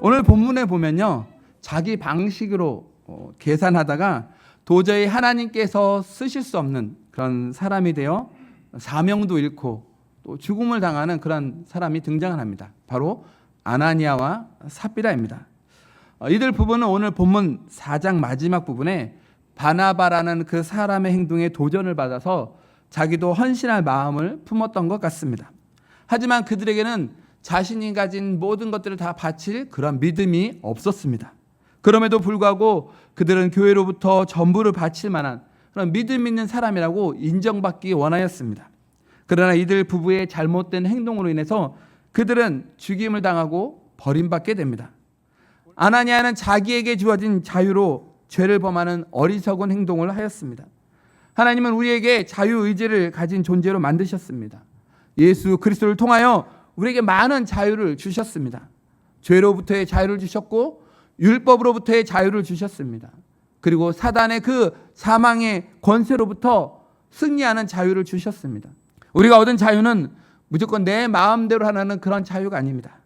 오늘 본문에 보면요, 자기 방식으로 계산하다가 도저히 하나님께서 쓰실 수 없는 그런 사람이 되어 사명도 잃고 또 죽음을 당하는 그런 사람이 등장을 합니다. 바로 아나니아와 삽비라입니다. 이들 부부는 오늘 본문 4장 마지막 부분에 바나바라는 그 사람의 행동에 도전을 받아서 자기도 헌신할 마음을 품었던 것 같습니다. 하지만 그들에게는 자신이 가진 모든 것들을 다 바칠 그런 믿음이 없었습니다. 그럼에도 불구하고 그들은 교회로부터 전부를 바칠 만한 그런 믿음 있는 사람이라고 인정받기 원하였습니다. 그러나 이들 부부의 잘못된 행동으로 인해서 그들은 죽임을 당하고 버림받게 됩니다. 아나니아는 자기에게 주어진 자유로 죄를 범하는 어리석은 행동을 하였습니다. 하나님은 우리에게 자유의지를 가진 존재로 만드셨습니다. 예수 그리스도를 통하여 우리에게 많은 자유를 주셨습니다. 죄로부터의 자유를 주셨고 율법으로부터의 자유를 주셨습니다. 그리고 사단의 그 사망의 권세로부터 승리하는 자유를 주셨습니다. 우리가 얻은 자유는 무조건 내 마음대로 하는 그런 자유가 아닙니다.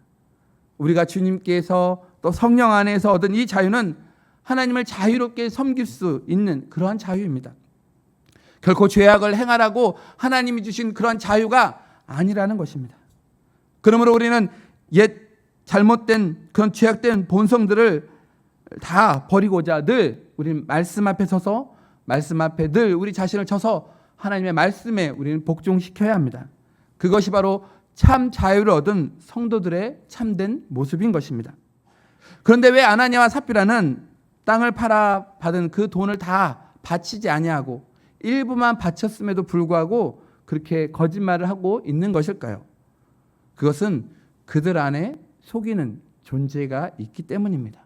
우리가 주님께서 또 성령 안에서 얻은 이 자유는 하나님을 자유롭게 섬길 수 있는 그러한 자유입니다. 결코 죄악을 행하라고 하나님이 주신 그런 자유가 아니라는 것입니다. 그러므로 우리는 옛 잘못된 그런 죄악된 본성들을 다 버리고자 늘 우리는 말씀 앞에 서서 말씀 앞에 늘 우리 자신을 쳐서 하나님의 말씀에 우리는 복종시켜야 합니다. 그것이 바로 참 자유를 얻은 성도들의 참된 모습인 것입니다. 그런데 왜 아나니아와 삽비라는 땅을 팔아 받은 그 돈을 다 바치지 아니하고 일부만 바쳤음에도 불구하고 그렇게 거짓말을 하고 있는 것일까요? 그것은 그들 안에 속이는 존재가 있기 때문입니다.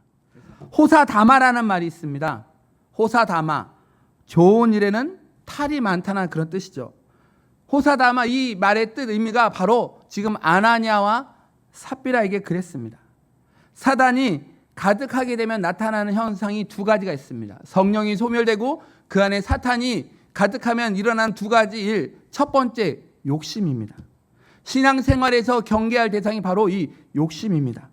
호사다마라는 말이 있습니다. 호사다마, 좋은 일에는 탈이 많다는 그런 뜻이죠. 호사다마, 이 말의 뜻 의미가 바로 지금 아나니아와 삽비라에게 그랬습니다. 사단이 가득하게 되면 나타나는 현상이 두 가지가 있습니다. 성령이 소멸되고 그 안에 사탄이 가득하면 일어난 두 가지 일. 첫 번째, 욕심입니다. 신앙생활에서 경계할 대상이 바로 이 욕심입니다.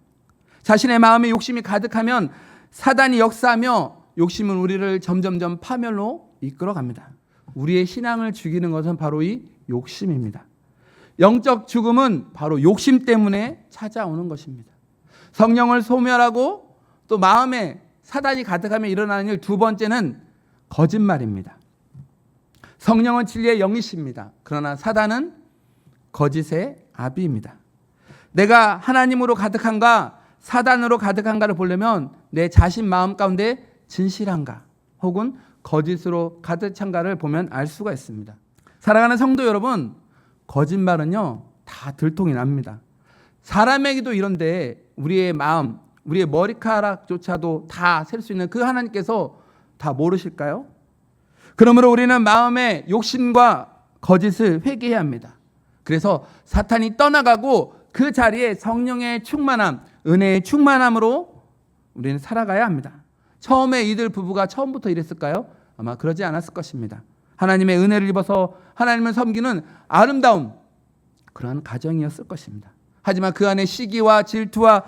자신의 마음에 욕심이 가득하면 사단이 역사하며 욕심은 우리를 점점점 파멸로 이끌어갑니다. 우리의 신앙을 죽이는 것은 바로 이 욕심입니다. 영적 죽음은 바로 욕심 때문에 찾아오는 것입니다. 성령을 소멸하고 또 마음에 사단이 가득하면 일어나는 일 두 번째는 거짓말입니다. 성령은 진리의 영이십니다. 그러나 사단은 거짓의 아비입니다. 내가 하나님으로 가득한가 사단으로 가득한가를 보려면 내 자신 마음 가운데 진실한가 혹은 거짓으로 가득 찬가를 보면 알 수가 있습니다. 사랑하는 성도 여러분, 거짓말은요 다 들통이 납니다. 사람에게도 이런데 우리의 마음, 우리의 머리카락조차도 다 셀 수 있는 그 하나님께서 다 모르실까요? 그러므로 우리는 마음의 욕심과 거짓을 회개해야 합니다. 그래서 사탄이 떠나가고 그 자리에 성령의 충만함, 은혜의 충만함으로 우리는 살아가야 합니다. 처음에 이들 부부가 처음부터 이랬을까요? 아마 그러지 않았을 것입니다. 하나님의 은혜를 입어서 하나님을 섬기는 아름다운 그러한 가정이었을 것입니다. 하지만 그 안에 시기와 질투와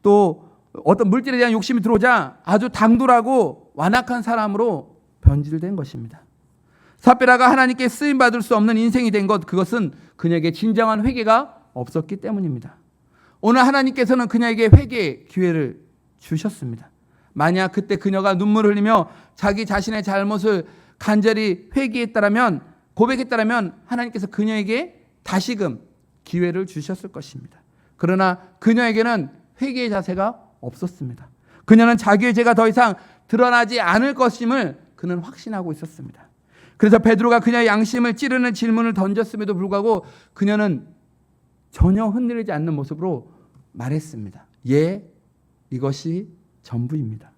또 어떤 물질에 대한 욕심이 들어오자 아주 당돌하고 완악한 사람으로 변질된 것입니다. 삽비라가 하나님께 쓰임받을 수 없는 인생이 된 것, 그것은 그녀에게 진정한 회개가 없었기 때문입니다. 오늘 하나님께서는 그녀에게 회개의 기회를 주셨습니다. 만약 그때 그녀가 눈물을 흘리며 자기 자신의 잘못을 간절히 회개했다라면, 고백했다라면 하나님께서 그녀에게 다시금 기회를 주셨을 것입니다. 그러나 그녀에게는 회개의 자세가 없었습니다. 그녀는 자기의 죄가 더 이상 드러나지 않을 것임을 그는 확신하고 있었습니다. 그래서 베드로가 그녀의 양심을 찌르는 질문을 던졌음에도 불구하고 그녀는 전혀 흔들리지 않는 모습으로 말했습니다. 예, 이것이 전부입니다.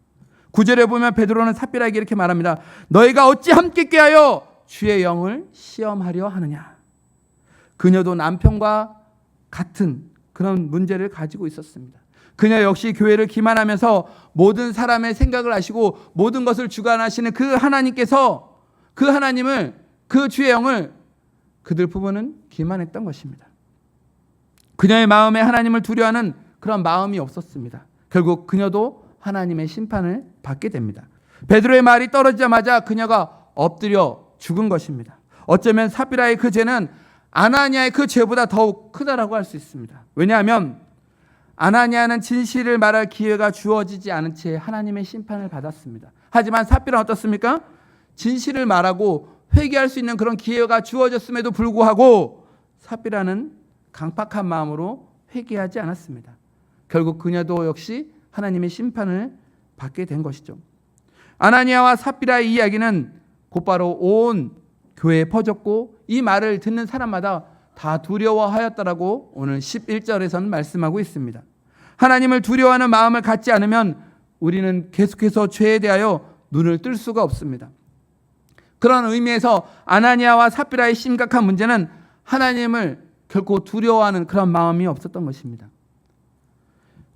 9절에 보면 베드로는 삽비라에게 이렇게 말합니다. 너희가 어찌 함께 꾀하여 주의 영을 시험하려 하느냐. 그녀도 남편과 같은 그런 문제를 가지고 있었습니다. 그녀 역시 교회를 기만하면서 모든 사람의 생각을 아시고 모든 것을 주관하시는 그 하나님께서 그 하나님을, 그 주의 영을 그들 부부는 기만했던 것입니다. 그녀의 마음에 하나님을 두려워하는 그런 마음이 없었습니다. 결국 그녀도 하나님의 심판을 받게 됩니다. 베드로의 말이 떨어지자마자 그녀가 엎드려 죽은 것입니다. 어쩌면 삽비라의 그 죄는 아나니아의 그 죄보다 더욱 크다라고 할 수 있습니다. 왜냐하면 아나니아는 진실을 말할 기회가 주어지지 않은 채 하나님의 심판을 받았습니다. 하지만 삽비라는 어떻습니까? 진실을 말하고 회개할 수 있는 그런 기회가 주어졌음에도 불구하고 삽비라는 강팍한 마음으로 회개하지 않았습니다. 결국 그녀도 역시 하나님의 심판을 받게 된 것이죠. 아나니아와 삽비라의 이야기는 곧바로 온 교회에 퍼졌고 이 말을 듣는 사람마다 다 두려워하였다라고 오늘 11절에서는 말씀하고 있습니다. 하나님을 두려워하는 마음을 갖지 않으면 우리는 계속해서 죄에 대하여 눈을 뜰 수가 없습니다. 그런 의미에서 아나니아와 삽비라의 심각한 문제는 하나님을 결코 두려워하는 그런 마음이 없었던 것입니다.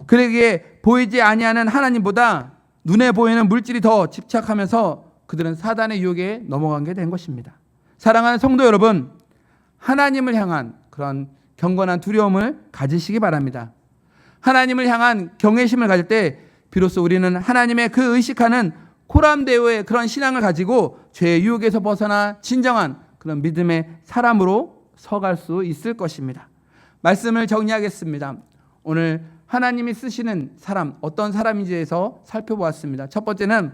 그에게 보이지 아니하는 하나님보다 눈에 보이는 물질이 더 집착하면서 그들은 사단의 유혹에 넘어가게 된 것입니다. 사랑하는 성도 여러분, 하나님을 향한 그런 경건한 두려움을 가지시기 바랍니다. 하나님을 향한 경외심을 가질 때 비로소 우리는 하나님의 그 의식하는 코람데오의 그런 신앙을 가지고 죄의 유혹에서 벗어나 진정한 그런 믿음의 사람으로 서갈 수 있을 것입니다. 말씀을 정리하겠습니다. 오늘 하나님이 쓰시는 사람, 어떤 사람인지에 대해서 살펴보았습니다. 첫 번째는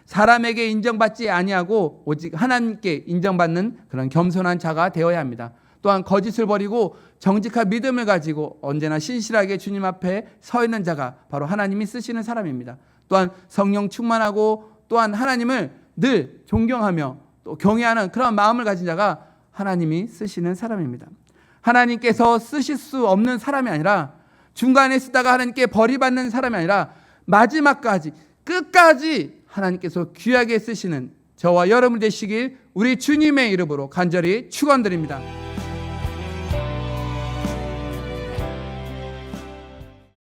사람에게 인정받지 아니하고 오직 하나님께 인정받는 그런 겸손한 자가 되어야 합니다. 또한 거짓을 버리고 정직한 믿음을 가지고 언제나 신실하게 주님 앞에 서 있는 자가 바로 하나님이 쓰시는 사람입니다. 또한 성령 충만하고 또한 하나님을 늘 존경하며 또 경외하는 그런 마음을 가진 자가 하나님이 쓰시는 사람입니다. 하나님께서 쓰실 수 없는 사람이 아니라 중간에 쓰다가 하나님께 버림받는 사람이 아니라 마지막까지 끝까지 하나님께서 귀하게 쓰시는 저와 여러분 되시길 우리 주님의 이름으로 간절히 축원드립니다.